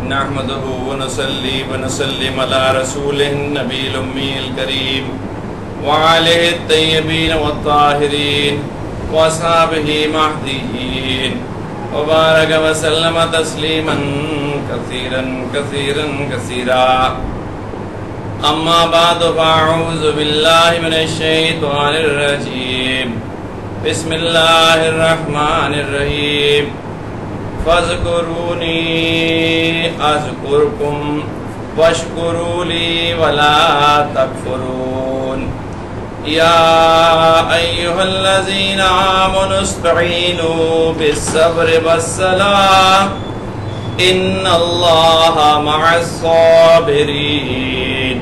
نحمده ونصلي ونسلم على رسوله النبي الأمي الكريم وعليه الطيبين والطاهرين وأصحابه المهديين وبارك وسلم تسليما كثيرا كثيرا كثيرا. أما بعد فأعوذ بالله من الشيطان الرجيم. بسم الله الرحمن الرحيم. فاذكروني أذكركم واشكروا لي ولا تكفرون. يا أيها الذين آمنوا استعينوا بالصبر والصلاة إن الله مع الصابرين.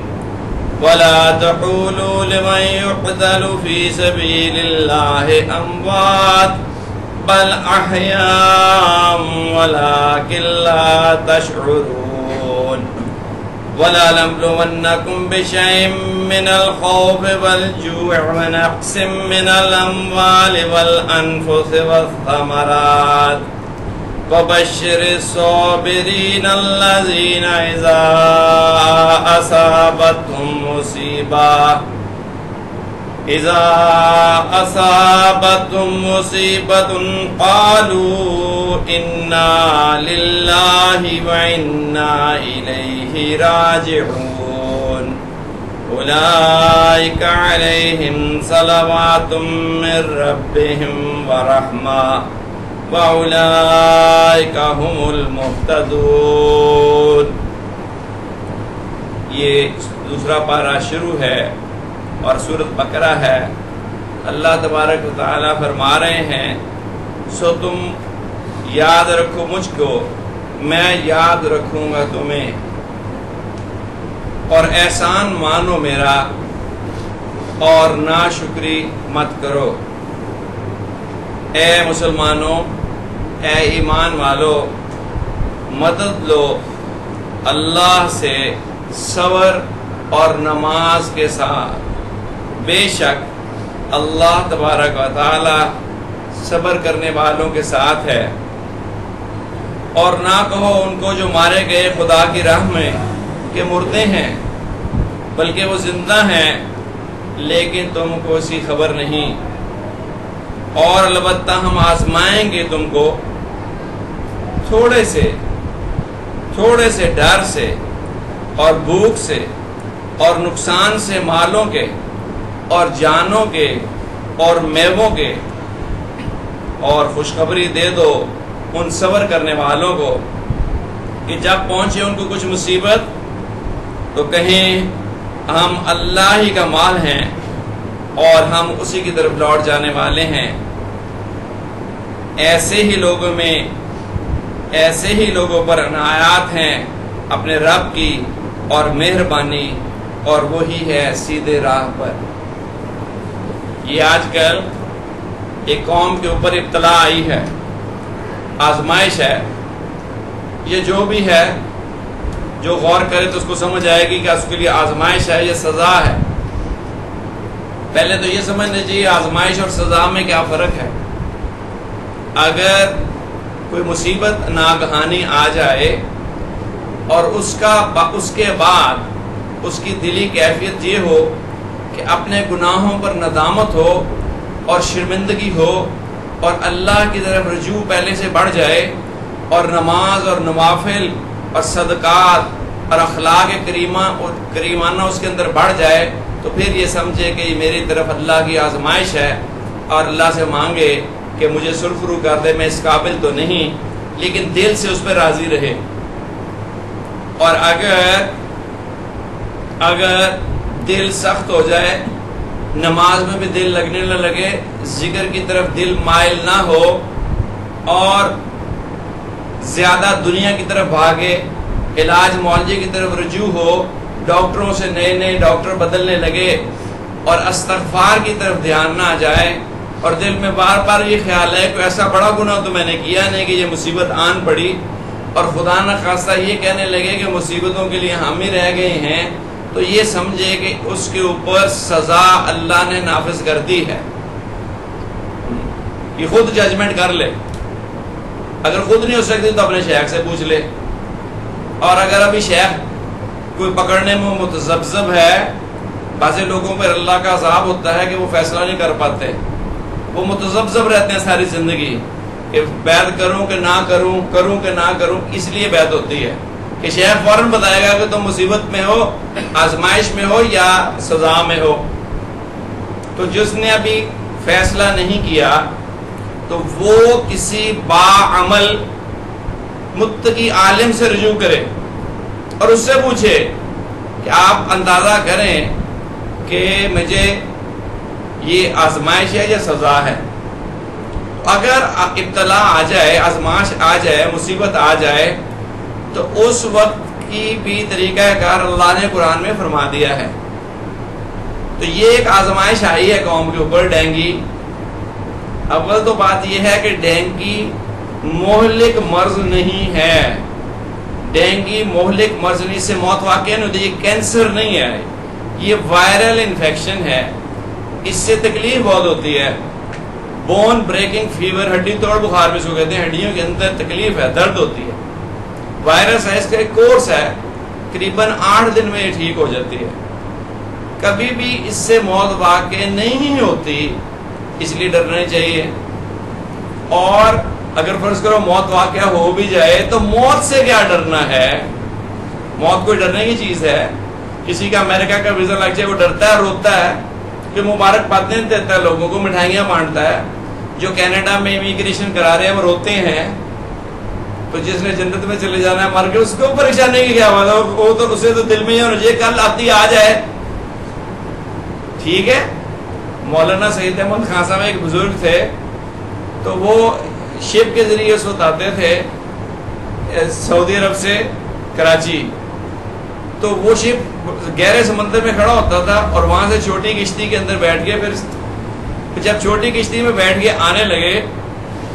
ولا تقولوا لمن يقتل في سبيل الله أموات بل أحياء ولكن لا تشعرون. ولنبلونكم بشيء من الخوف والجوع ونقص من الأموال والأنفس والثمرات وبشر الصابرين الذين إذا أصابتهم مصيبة قالوا إنا لله وإنا إليه راجعون. أولئك عليهم صلوات من ربهم ورحمة وَأُولَئِكَ هُمُ الْمُهْتَدُونَ. یہ دوسرا پارہ شروع ہے اور سورۃ بقرہ ہے. اللہ تبارک و تعالیٰ فرما رہے ہیں سو تم یاد رکھو مجھ کو، میں یاد رکھوں گا تمہیں، اور احسان مانو میرا اور ناشکری مت کرو. اے مسلمانوں، اے ایمان والو، مدد لو اللہ سے صبر اور نماز کے ساتھ. بے شک اللہ تبارک و تعالی صبر کرنے والوں کے ساتھ ہے. اور نہ کہو ان کو جو مارے گئے خدا کی راہ میں کہ مردے ہیں، بلکہ وہ زندہ ہیں لیکن تم کو اس کی خبر نہیں. اور البتہ ہم آزمائیں گے تم کو تھوڑے سے ڈر سے اور بھوک سے اور نقصان سے مالوں کے اور جانوں کے اور میووں کے. اور خوشخبری دے دو ان صبر کرنے والوں کو کہ جب پہنچے ان کو کچھ مصیبت تو کہیں ہم اللہ ہی کا مال ہیں اور ہم اسی کی طرف لوٹ جانے والے ہیں. ایسے ہی لوگوں پر عنایات ہیں اپنے رب کی اور مہربانی، اور وہی ہے سیدھے راہ پر. یہ آج کل ایک قوم کے اوپر ابتلا آئی ہے، آزمائش ہے. یہ جو بھی ہے جو غور کرے تو اس کو سمجھ آئے گی کہ اس کے لیے آزمائش ہے، یہ سزا ہے. پہلے تو یہ سمجھنا چاہیے آزمائش اور سزا میں کیا فرق ہے. اگر کوئی مصیبت ناگہانی آ جائے اور اس کے بعد اس کی دلی کیفیت یہ ہو کہ اپنے گناہوں پر ندامت ہو اور شرمندگی ہو اور اللہ کی طرف رجوع پہلے سے بڑھ جائے اور نماز اور نوافل اور صدقات اور اخلاق کریمانہ اس کے اندر بڑھ جائے، تو پھر یہ سمجھے کہ یہ میری طرف اللہ کی آزمائش ہے اور اللہ سے مانگے کہ مجھے سرخرو کر دے، میں اس قابل تو نہیں، لیکن دل سے اس پہ راضی رہے. اور اگر دل سخت ہو جائے، نماز میں بھی دل لگنے نہ لگے، ذکر کی طرف دل مائل نہ ہو اور زیادہ دنیا کی طرف بھاگے، علاج معالجے کی طرف رجوع ہو، ڈاکٹروں سے نئے ڈاکٹر بدلنے لگے اور استغفار کی طرف دھیان نہ جائے، اور دل میں بار بار یہ خیال ہے کہ ایسا بڑا گناہ تو میں نے کیا نہیں کہ یہ مصیبت آن پڑی، اور خدا نہ خواستہ یہ کہنے لگے کہ مصیبتوں کے لیے ہم ہی رہ گئے ہیں، تو یہ سمجھے کہ اس کے اوپر سزا اللہ نے نافذ کر دی ہے. یہ خود ججمنٹ کر لے. اگر خود نہیں ہو سکتی تو اپنے شیخ سے پوچھ لے. اور اگر ابھی شیخ کوئی پکڑنے میں متذبذب ہے، بعض لوگوں پر اللہ کا عذاب ہوتا ہے کہ وہ فیصلہ نہیں کر پاتے، وہ متذبذب رہتے ہیں ساری زندگی کہ بیعت کروں کہ نہ کروں، کروں کہ نہ کروں. اس لیے بیعت ہوتی ہے کہ شیخ فوراً بتائے گا کہ تم مصیبت میں ہو، آزمائش میں ہو یا سزا میں ہو. تو جس نے ابھی فیصلہ نہیں کیا تو وہ کسی باعمل متقی عالم سے رجوع کرے اور اس سے پوچھے کہ آپ اندازہ کریں کہ مجھے یہ آزمائش ہے یا سزا ہے. اگر ابتلا آ جائے، آزمائش آ جائے، مصیبت آ جائے، تو اس وقت کی بھی طریقہ کار اللہ نے قرآن میں فرما دیا ہے. تو یہ ایک آزمائش آئی ہے قوم کے اوپر، ڈینگی. اول تو بات یہ ہے کہ ڈینگی مہلک مرض نہیں ہے. ڈینگی مہلک مرض نہیں، اس سے موت واقع نہیں ہوتی. یہ کینسر نہیں ہے، یہ وائرل انفیکشن ہے. اس سے تکلیف بہت ہوتی ہے. بون بریکنگ فیور، ہڈی توڑ بخار بھی اس کو کہتے ہیں. ہڈیوں کے اندر تکلیف ہے، درد ہوتی ہے. وائرس ہے، اس کا ایک کورس ہے، قریباً 8 دن میں یہ ٹھیک ہو جاتی ہے. کبھی بھی اس سے موت واقع نہیں ہوتی، اس لیے ڈرنا چاہیے. اور اگر فرض کرو موت واقع ہو بھی جائے تو موت سے کیا ڈرنا ہے؟ موت کوئی ڈرنے کی چیز ہے؟ کسی کا امریکہ کا ویزا لگ جائے وہ ڈرتا ہے، روتا ہے کہ مبارک باتیں دیتا ہے لوگوں کو، مٹھائیاں بانٹتا ہے. جو کینیڈا میں امیگریشن کرا رہے ہیں وہ روتے ہیں. تو جس نے جنت میں چلے جانا ہے مر کے، اس کو پریشانی کی کیا بات ہے؟ وہ تو اسے تو دل میں ہی ہونا چاہیے کل آتی آ جائے. ٹھیک ہے. مولانا سید احمد خان صاحب ایک بزرگ تھے، تو وہ شپ کے ذریعے اس وقت آتے تھے سعودی عرب سے کراچی. تو وہ شپ گہرے سمندر میں کھڑا ہوتا تھا اور وہاں سے چھوٹی کشتی کے اندر بیٹھ گئے. پھر جب چھوٹی کشتی میں بیٹھ کے آنے لگے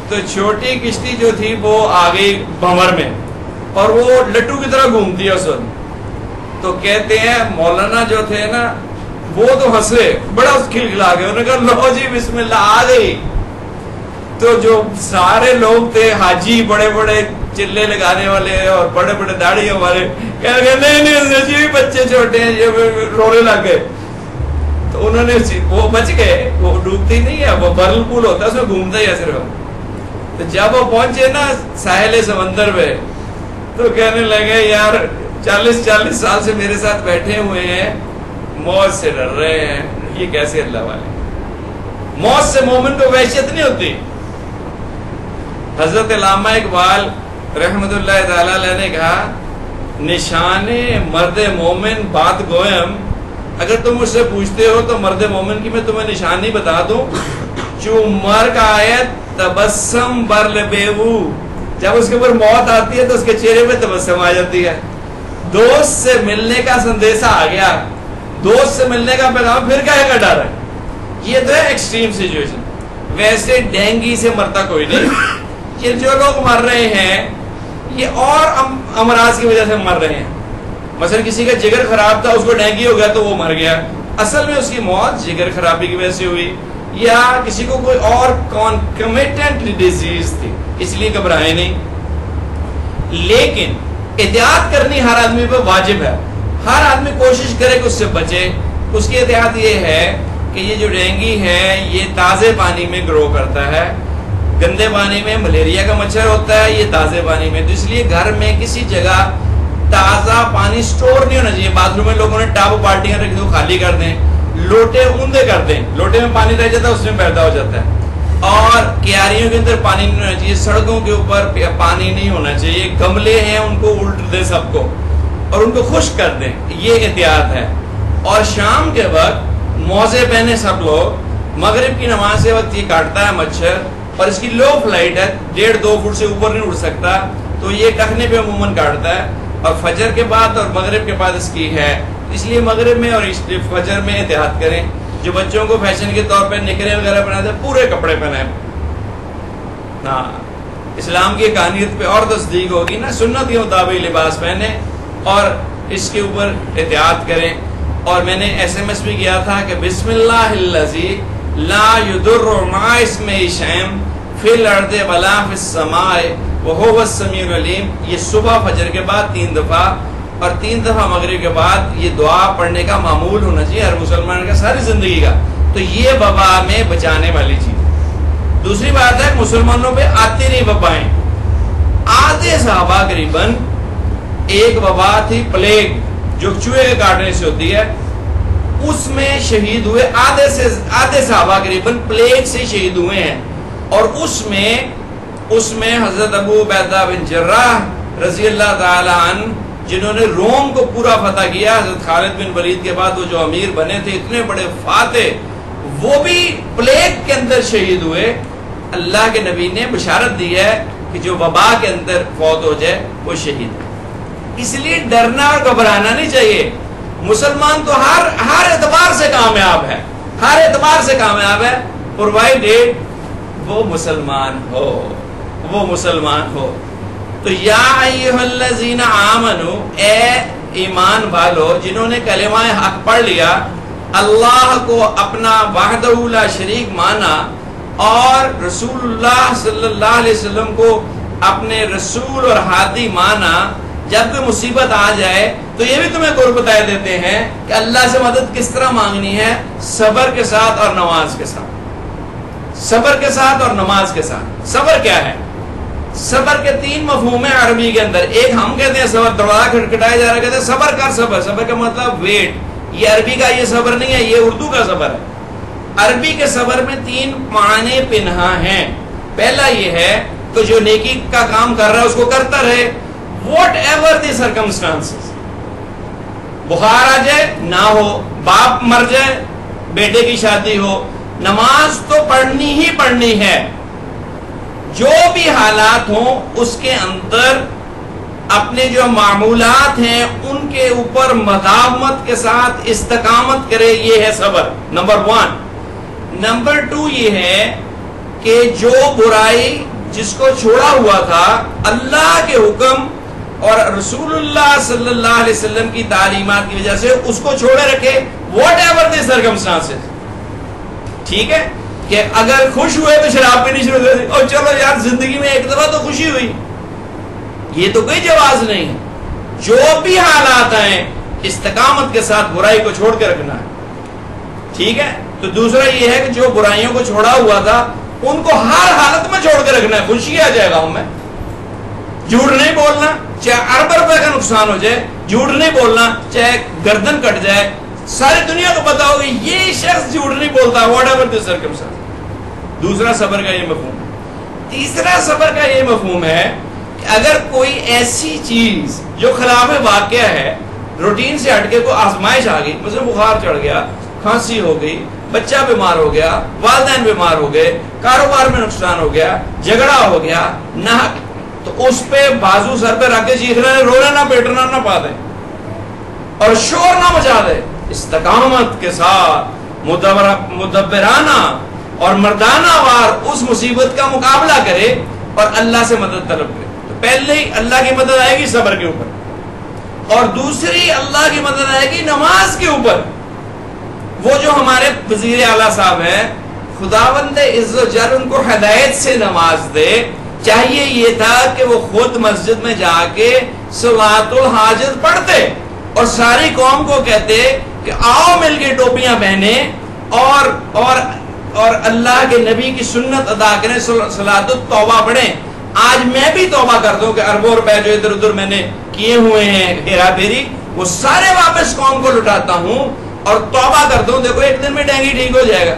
تو چھوٹی کشتی جو تھی وہ آ گئی بھنور میں، اور وہ لٹو کی طرح گھومتی ہے اس وقت. تو کہتے ہیں مولانا جو تھے نا وہ تو ہنسے، بڑا کھلکھلا گئے. انہوں نے کہا لو جی بسم اللہ آ گئی. تو جو سارے لوگ تھے حاجی، بڑے بڑے چلے لگانے والے اور بڑے بڑے داڑھیوں والے، کہہ گئے نہیں جی بچے چھوٹے ہیں، یہ رونے لگ گئے. تو انہوں نے وہ بچ گئے، وہ ڈوبتی نہیں ہے، وہ برل پول ہوتا ہے اس میں گھومتا ہی ہے صرف. تو جب وہ پہنچے نا ساحل سمندر پہ تو کہنے لگے یار 40 سال سے میرے ساتھ بیٹھے ہوئے ہیں، موت سے ڈر رہے ہیں، یہ کیسے اللہ والے؟ موت سے مومن کو وحشت نہیں ہوتی. حضرت علامہ اقبال رحمت اللہ تعالی علیہ نے کہا نشان مرد مومن بات گویم، اگر تم مجھ سے پوچھتے ہو تو مرد مومن کی میں تمہیں نشانی بتا دوں. چو مرگ آیت تبسم بر لبیو، جب اس کے اوپر موت آتی ہے تو اس کے چہرے پہ تبسم آ جاتی ہے. دوست سے ملنے کا سندیشہ آ گیا، دوست سے ملنے کا پیغام، پھر کہے گا ڈر ہے. یہ تو ہے ایکسٹریم سچویشن. ویسے ڈینگی سے مرتا کوئی نہیں. یہ جو لوگ مر رہے ہیں یہ اور امراض کی وجہ سے مر رہے ہیں. مثلا کسی کا جگر خراب تھا، اس کو ڈینگی ہو گیا تو وہ مر گیا. اصل میں اس کی موت جگر خرابی کی وجہ سے ہوئی، یا کسی کو کوئی اور کنکمیٹنٹ ڈیزیز تھی، اس لیے گھبرائے نہیں. لیکن احتیاط کرنی ہر آدمی پہ واجب ہے. ہر آدمی کوشش کرے کہ اس سے بچے. اس کی احتیاط یہ ہے کہ یہ جو ڈینگی ہے یہ تازے پانی میں گرو کرتا ہے. گندے پانی میں ملیریا کا مچھر ہوتا ہے، یہ تازے پانی میں. تو اس لیے گھر میں کسی جگہ تازہ پانی سٹور نہیں ہونا چاہیے. باتھ روم میں لوگوں نے ٹاب بالٹیاں رکھ دو، خالی کر دیں. لوٹے اوندے کر دیں، لوٹے میں پانی رہ جاتا ہے، اس میں پیدا ہو جاتا ہے. اور کیاریوں کے اندر پانی نہیں ہونا چاہیے. سڑکوں کے اوپر پانی نہیں ہونا چاہیے. گملے ہیں ان کو الٹ دیں سب کو اور ان کو خشک کر دیں. یہ احتیاط ہے. اور شام کے وقت موزے پہنے سب لوگ. مغرب کی نماز کے وقت یہ کاٹتا ہے مچھر، اور اس کی لو فلائٹ ہے، 1.5-2 فٹ سے اوپر نہیں اڑ سکتا، تو یہ ٹخنے پہ عموماً کاٹتا ہے. اور فجر کے بعد اور مغرب کے بعد اس کی ہے، اس لیے مغرب میں اور فجر میں احتیاط کریں. جو بچوں کو فیشن کے طور پہ نکرے وغیرہ بناتے ہیں، پورے کپڑے پہنائیں. ہاں، اسلام کی کہانیت پہ اور تصدیق ہوگی نا. سنت کے مطابق لباس پہنے اور اس کے اوپر احتیاط کریں. اور میں نے SMS بھی کیا تھا کہ بسم اللہ الذی لا یضر مع اسمہ شیء فی الارض ولا فی السماء وَهُوَ السَّمِيعُ الْعَلِيمُ، یہ صبح فجر کے بعد 3 دفعہ اور 3 دفعہ مغرب کے بعد یہ دعا پڑھنے کا معمول ہونا چاہیے ہر مسلمان کا ساری زندگی کا. تو یہ وبا میں بچانے والی چیز. دوسری بات ہے مسلمانوں پہ آتی نہیں وبائیں. آدھے صحابہ قریباً ایک وبا تھی پلیگ جو چوہے کے کاٹنے سے ہوتی ہے، اس میں شہید ہوئے. آدھے صحابہ قریباً پلیگ سے شہید ہوئے ہیں. اور اس میں حضرت ابو عبیدہ بن جراح رضی اللہ تعالی عنہ جنہوں نے روم کو پورا فتح کیا، حضرت خالد بن ولید کے بعد وہ جو امیر بنے تھے اتنے بڑے فاتح، وہ بھی پلیگ کے اندر شہید ہوئے. اللہ کے نبی نے بشارت دی ہے کہ جو وبا کے اندر فوت ہو جائے وہ شہید. اس لیے ڈرنا اور گھبرانا نہیں چاہیے. مسلمان تو ہر اعتبار سے کامیاب ہے، ہر اعتبار سے کامیاب ہے، پرووائڈیڈ وہ مسلمان ہو. تو یا ایھا الذین آمنو، اے ایمان والو جنہوں نے کلمہ حق پڑھ لیا، اللہ کو اپنا وحدہ لا شریک مانا اور رسول اللہ صلی اللہ علیہ وسلم کو اپنے رسول اور ہادی مانا، جب کوئی مصیبت آ جائے تو یہ بھی تمہیں قرب بتا دیتے ہیں کہ اللہ سے مدد کس طرح مانگنی ہے، صبر کے ساتھ اور نماز کے ساتھ. صبر کے ساتھ اور نماز کے ساتھ. صبر کیا ہے؟ صبر کے 3 مفہوم ہیں عربی کے اندر. ایک ہم کہتے ہیں صبر، دروازہ کھٹکھٹایا جا رہا، کہتے ہیں صبر کر. صبر کا مطلب ویٹ. یہ عربی کا یہ صبر نہیں ہے، یہ اردو کا صبر ہے. عربی کے صبر میں 3 معنی پنہا ہیں. پہلا یہ ہے کہ جو نیکی کا کام کر رہا ہے اس کو کرتا رہے، واٹ ایور دی سرکمسٹانسز. بخار آ جائے نہ ہو، باپ مر جائے، بیٹے کی شادی ہو، نماز تو پڑھنی ہی پڑھنی ہے. جو بھی حالات ہوں اس کے اندر اپنے جو معمولات ہیں ان کے اوپر مداومت کے ساتھ استقامت کرے. یہ ہے صبر، نمبر 1. نمبر 2 یہ ہے کہ جو برائی جس کو چھوڑا ہوا تھا اللہ کے حکم اور رسول اللہ صلی اللہ علیہ وسلم کی تعلیمات کی وجہ سے اس کو چھوڑے رکھے، واٹ ایور دی سرکمسٹانسز. ٹھیک ہے کہ اگر خوش ہوئے تو شراب پینی شروع کر دی، اور چلو یار زندگی میں ایک دفعہ تو خوشی ہوئی، یہ تو کوئی جواز نہیں ہے. جو بھی حالات آئیں استقامت کے ساتھ برائی کو چھوڑ کے رکھنا ہے. ٹھیک ہے. تو دوسرا یہ ہے کہ جو برائیوں کو چھوڑا ہوا تھا ان کو ہر حالت میں چھوڑ کے رکھنا ہے. خوشی آ جائے گا میں جھوٹ نہیں بولنا، چاہے ارب روپے کا نقصان ہو جائے، جھوٹ نہیں بولنا چاہے گردن کٹ جائے. ساری دنیا کو پتا ہوگی یہ شخص جھوٹ نہیں بولتا، واٹ ایور دی سرکمسٹانس. دوسرا صبر کا یہ مفہوم. تیسرا صبر کا یہ مفہوم ہے کہ اگر کوئی ایسی چیز جو خلاف واقعہ ہے، روٹین سے ہٹ کے کوئی آزمائش آ گئی، مثلا بخار چڑھ گیا، کھانسی ہو گئی، بچہ بیمار ہو گیا، والدین بیمار ہو گئے، کاروبار میں نقصان ہو گیا، جھگڑا ہو گیا، نہ تو اس پہ بازو سر پہ رکھ کے چیخنا ہے، رونا نہ پیٹنا نہ پا دے اور شور نہ مچا دے. استقامت کے ساتھ مدبرانہ اور مردانہ وار اس مصیبت کا مقابلہ کرے اور اللہ سے مدد طلب کرے. تو پہلے ہی اللہ کی مدد آئے گی صبر کے اوپر، اور دوسری اللہ کی مدد آئے گی نماز کے اوپر. وہ جو ہمارے وزیر اعلیٰ صاحب ہیں، خداوند عز و جل ان کو ہدایت سے نماز دے. چاہیے یہ تھا کہ وہ خود مسجد میں جا کے صلاۃ الحاجت پڑھتے اور ساری قوم کو کہتے کہ آؤ مل کے ٹوپیاں پہنے اور اللہ کے نبی کی سنت ادا کریں، صلاۃ التوبہ پڑھیں. آج میں بھی توبہ کرتا ہوں کہ اربوں روپے جو ادھر ادھر میں نے کیے ہوئے ہیں ہیرا پھیری، وہ سارے واپس قوم کو لٹاتا ہوں اور توبہ کرتا ہوں. دیکھو ایک دن میں ڈینگی ٹھیک ہو جائے گا.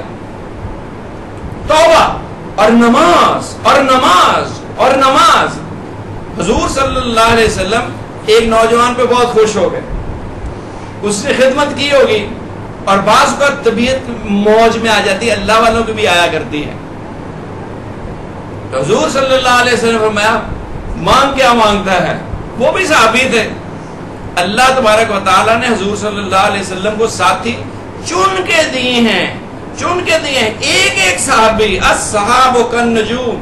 توبہ اور نماز اور نماز اور نماز. حضور صلی اللہ علیہ وسلم ایک نوجوان پہ بہت خوش ہو گئے، اس نے خدمت کی ہوگی اور بعض کا طبیعت موج میں آ جاتی ہے، اللہ والوں کی بھی آیا کرتی ہے. حضور صلی اللہ علیہ وسلم نے فرمایا مانگ کیا مانگتا ہے؟ وہ بھی صحابی تھے. اللہ تبارک و تعالیٰ نے حضور صلی اللہ علیہ وسلم کو ساتھی چن کے دیے ہیں. ایک ایک صحابی، الصحابہ کالنجوم،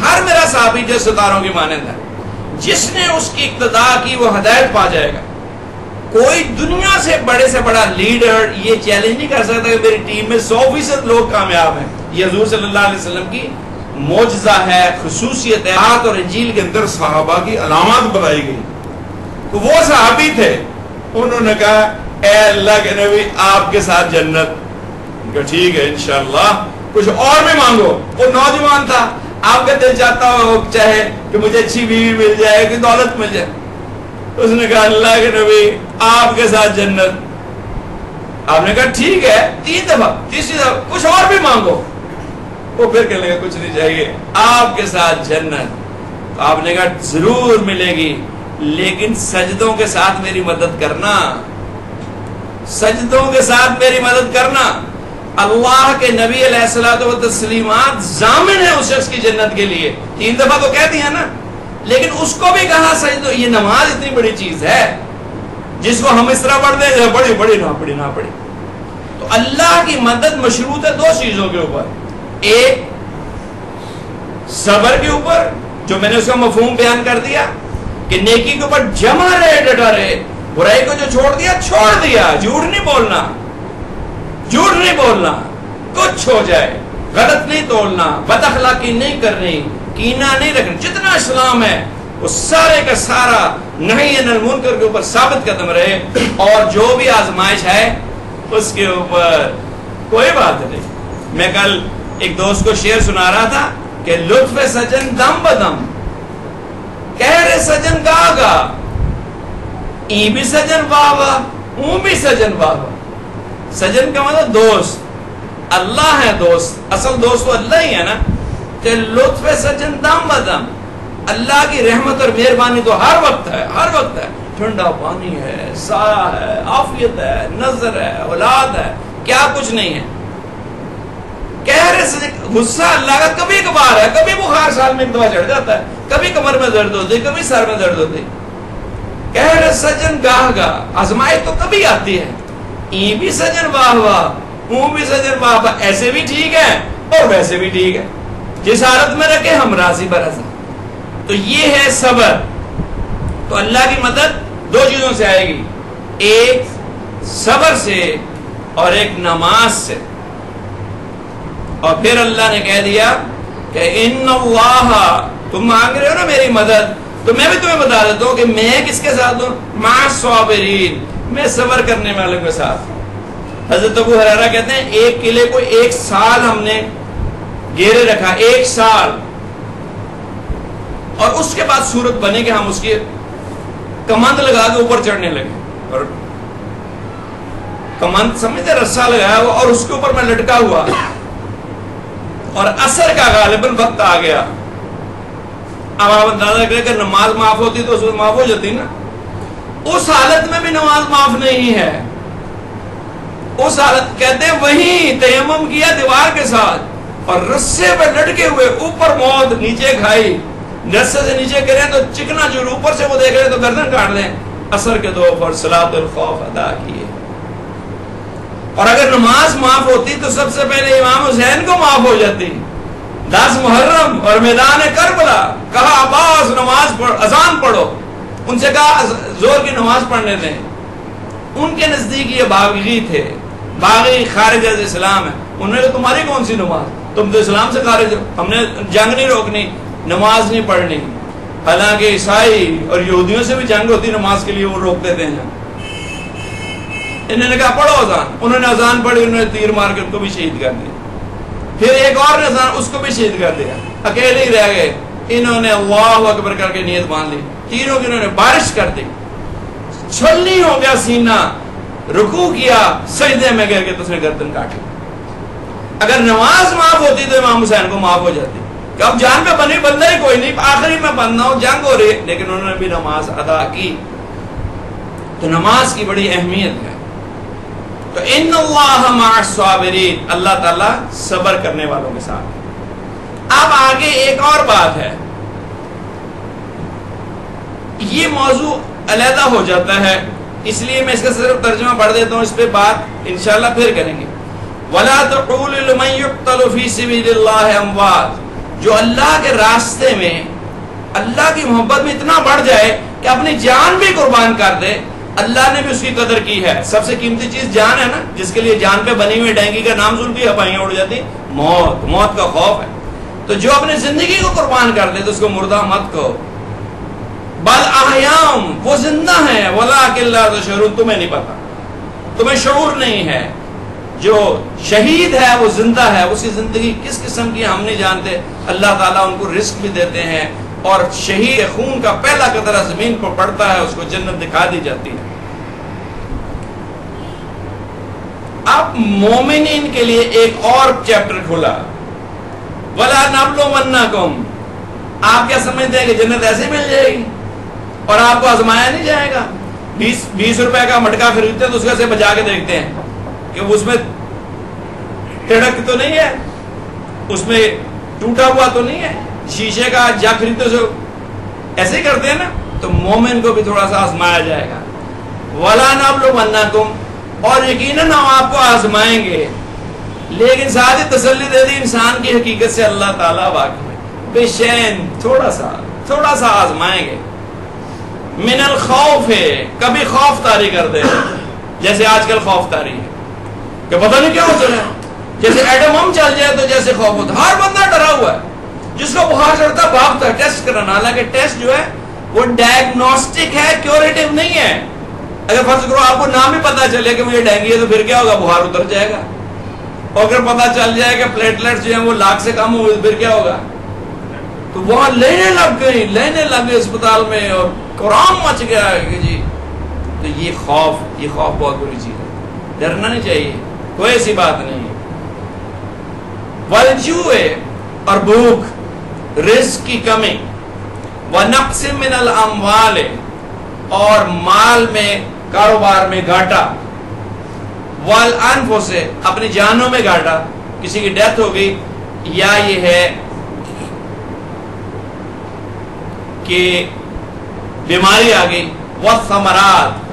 ہر میرا صحابی جو ستاروں کی مانند ہے. جس نے اس کی اقتداء کی وہ ہدایت پا جائے گا. کوئی دنیا سے بڑا لیڈر یہ چیلنج نہیں کر سکتا کہ میری ٹیم میں 100% لوگ کامیاب ہیں. یہ حضور صلی اللہ علیہ وسلم کی معجزہ ہے، خصوصیت ہے. آیات اور انجیل کے اندر صحابہ کی علامات بتائی گئی. تو وہ صحابی تھے، انہوں نے کہا اے اللہ کے نبی آپ کے ساتھ جنت. کہ ٹھیک ہے انشاءاللہ کچھ اور بھی مانگو. وہ نوجوان تھا، آپ کا دل چاہتا ہو چاہے کہ مجھے اچھی بیوی مل جائے، کہ دولت مل جائے. اس نے کہا اللہ کے نبی آپ کے ساتھ جنت. آپ نے کہا ٹھیک ہے 3 دفعہ، تیسری دفعہ کچھ اور بھی مانگو. وہ پھر کہنے لگا کچھ نہیں چاہیے، آپ کے ساتھ جنت. آپ نے کہا ضرور ملے گی، لیکن سجدوں کے ساتھ میری مدد کرنا، سجدوں کے ساتھ میری مدد کرنا. اللہ کے نبی علیہ الصلوۃ والتسلیمات ضامن ہے اس شخص کی جنت کے لیے. 3 دفعہ تو کہہ دیا نا، لیکن اس کو بھی کہا سجدوں. یہ نماز اتنی بڑی چیز ہے جس کو ہم اس طرح پڑھ دیں بڑی بڑی نہ پڑھی. تو اللہ کی مدد مشروط ہے 2 چیزوں کے اوپر. ایک صبر کے اوپر، جو میں نے اس کا مفہوم بیان کر دیا کہ نیکی کے اوپر جمع رہے، ڈٹا رہے. برائی کو جو چھوڑ دیا چھوڑ دیا. جھوٹ نہیں بولنا، جھوٹ نہیں بولنا، کچھ ہو جائے، غلط نہیں تولنا، بد اخلاقی نہیں کرنی، کینہ نہیں رکھنا. جتنا اسلام ہے وہ سارے کا سارا نہی عن المنکر کے اوپر ثابت قدم رہے. اور جو بھی آزمائش ہے اس کے اوپر کوئی بات نہیں. میں کل ایک دوست کو شعر سنا رہا تھا کہ لطف سجن دم بدم، کہہ رہے سجن گا گا، ای بھی سجن واہ واہ، اون بھی سجن واہ واہ. سجن کا مطلب دوست، اللہ ہے دوست، اصل دوست تو اللہ ہی ہے نا. کہ لطف سجن دم بدم، اللہ کی رحمت اور مہربانی تو ہر وقت ہے، ہر وقت ہے. ٹھنڈا پانی ہے، سایہ ہے، عافیت ہے، نظر ہے، اولاد ہے، کیا کچھ نہیں ہے. کہہ رہے سجن، غصہ اللہ کا کبھی کبھار ہے، کبھی بخار سال میں ایک دفعہ چڑھ جاتا ہے، کبھی کمر میں درد ہوتی، کبھی سر میں درد ہوتی. کہہ رہے سجن گاہ گاہ، آزمائش تو کبھی آتی ہے. ای بھی سجن واہ واہ، اون بھی سجن واہ واہ. ایسے بھی ٹھیک ہے اور ویسے بھی ٹھیک ہے، جس حالت میں رکھے ہم راضی برضا. تو یہ ہے صبر. تو اللہ کی مدد 2 چیزوں سے آئے گی، ایک صبر سے اور ایک نماز سے. اور پھر اللہ نے کہہ دیا کہ ان اللہ، تم مانگ رہے ہو نا میری مدد، تو میں بھی تمہیں بتا دیتا ہوں کہ میں کس کے ساتھ ہوں، مع الصابرین، میں صبر کرنے والوں کے ساتھ. حضرت ابو ہریرہ کہتے ہیں ایک قلعے کو 1 سال ہم نے گھیرے رکھا، 1 سال. اور اس کے بعد صورت بنے کہ ہم اس کی کمند لگا کے اوپر چڑھنے لگے. اور کمند سمجھتے، رسا لگایا ہوا، اور اس کے اوپر میں لٹکا ہوا. اور عصر کا غالباً وقت آ گیا. اب آپ اندازہ کریں کہ نماز معاف ہوتی تو اس وقت معاف ہو جاتی نا. اس حالت میں بھی نماز معاف نہیں ہے. اس حالت کہتے ہیں وہیں تیمم کیا دیوار کے ساتھ اور رسے پہ لٹکے ہوئے، اوپر موت نیچے کھائی. رسے سے نیچے کریں تو چکنا جو اوپر سے وہ دیکھ رہے تو گردن کاٹ لیں. عصر کے 2 پر صلاۃ الخوف ادا کیے. اور اگر نماز معاف ہوتی تو سب سے پہلے امام حسین کو معاف ہو جاتی. 10 محرم اور میدان کربلا کہا عباس نماز پڑھ، اذان پڑھو. ان سے کہا زور کی نماز پڑھنے دیں. ان کے نزدیک یہ باغی تھے، باغی خارج از اسلام ہے. انہوں نے کہا تمہاری کون سی نماز، تم تو اسلام سے خارج ہو، ہم نے جنگ نہیں روکنی، نماز نہیں پڑھنی. حالانکہ عیسائی اور یہودیوں سے بھی جنگ ہوتی نماز کے لیے، وہ روک دیتے ہیں. انہوں نے کہا پڑھو اذان. انہوں نے اذان پڑھی، انہوں نے تیر مار کے ان کو بھی شہید کر دیا. پھر ایک اور نے اذان، اس کو بھی شہید کر دیا. اکیلے ہی رہ گئے. انہوں نے اللہ اکبر کر کے نیت باندھ لی. تینوں کی انہوں نے بارش کر دی. چھلنی ہو گیا سینہ، رکوع کیا، سجدے میں گر کے تو اس نے گردن کاٹی. اگر نماز معاف ہوتی تو امام حسین کو معاف ہو جاتی کہ اب جان پہ بنی، بندہ ہی کوئی نہیں، آخری میں بننا ہوں، جنگ ہو رہی. لیکن انہوں نے بھی نماز ادا کی. تو نماز کی بڑی اہمیت ہے. تو ان اللہ مع الصابرین، اللہ تعالیٰ صبر کرنے والوں کے ساتھ. اب آگے ایک اور بات ہے، یہ موضوع علیحدہ ہو جاتا ہے، اس لیے میں اس کا صرف ترجمہ پڑھ دیتا ہوں، اس پہ بات انشاءاللہ پھر کریں گے. وَلَا تَقُولُوا لِمَن يُقْتَلُ فِي سَبِيلِ اللَّهِ أَمْوَاتٌ، جو اللہ کے راستے میں اللہ کی محبت میں اتنا بڑھ جائے کہ اپنی جان بھی قربان کر دے. اللہ نے بھی اس کی قدر کی ہے. سب سے قیمتی چیز جان ہے نا، جس کے لیے جان پہ بنی ہوئی ڈینگی کا نام سن کے ہپائیاں اڑ جاتی. موت کا خوف ہے. تو جو اپنی زندگی کو قربان کر دے تو اس کو مردہ مت کہو. بل احیام، وہ زندہ ہیں، ولکن لا تشعرون، تمہیں نہیں پتا، تمہیں شعور نہیں ہے. جو شہید ہے وہ زندہ ہے، اس کی زندگی کس قسم کی ہم نہیں جانتے. اللہ تعالیٰ ان کو رزق بھی دیتے ہیں، اور شہید خون کا پہلا قطرہ زمین پر پڑتا ہے اس کو جنت دکھا دی جاتی ہے. اب مومنین کے لیے ایک اور چیپٹر کھلا. وَلَا نَبْلُوَنَّكُمْ، آپ کیا سمجھتے ہیں کہ جنت ایسے مل جائے گی اور آپ کو آزمایا نہیں جائے گا؟ 20 روپے کا مٹکا خریدتے ہیں تو اس کا سے بجا کے دیکھتے ہیں کہ اس میں ٹڑک تو نہیں ہے، اس میں ٹوٹا ہوا تو نہیں ہے. شیشے کا جگ خریدتے سے ایسے ہی کرتے ہیں نا. تو مومن کو بھی تھوڑا سا آزمایا جائے گا. وَلَا نَبْلُوَنَّكُمْ، اور یقیناً ہم آپ کو آزمائیں گے، لیکن ساتھ ہی تسلی دے دی انسان کی حقیقت سے اللہ تعالیٰ واقف ہے. بے شین، تھوڑا سا آزمائیں گے. من الخوف ہے، کبھی خوف طاری کر دے، جیسے آج کل خوف طاری ہے کہ پتہ نہیں کیا ہوتا ہے. جیسے ایٹم ہم چل جائے تو جیسے خوف ہوتا ہے. ہر بندہ ڈرا ہوا ہے، جس کو بخار چڑھتا بھاگتا ہے ٹیسٹ کرانا. حالانکہ ٹیسٹ جو ہے وہ ڈائگنوسٹک ہے، کیوریٹو نہیں ہے. اگر فرض کرو آپ کو نام ہی پتا چلے کہ مجھے ڈینگی ہے تو پھر کیا ہوگا؟ بخار اتر جائے گا. اور اگر پتا چل جائے کہ پلیٹلیٹس جو ہیں وہ 1,00,000 سے کم ہوئے تو پھر کیا ہوگا؟ تو وہاں لینے لگ گئے اسپتال میں اور قرآن مچ گیا ہے کہ جی. تو یہ خوف بہت بری چیز ہے، ڈرنا نہیں چاہیے، کوئی ایسی بات نہیں. والجوع، اور بھوک، رزق کی کمی، ونقص من الاموال، اور مال میں کاروبار میں گھاٹا، والانفس، اپنی جانوں میں گھاٹا، کسی کی ڈیتھ ہو گئی، یا یہ ہے کہ بیماری آ گئی، والثمرات،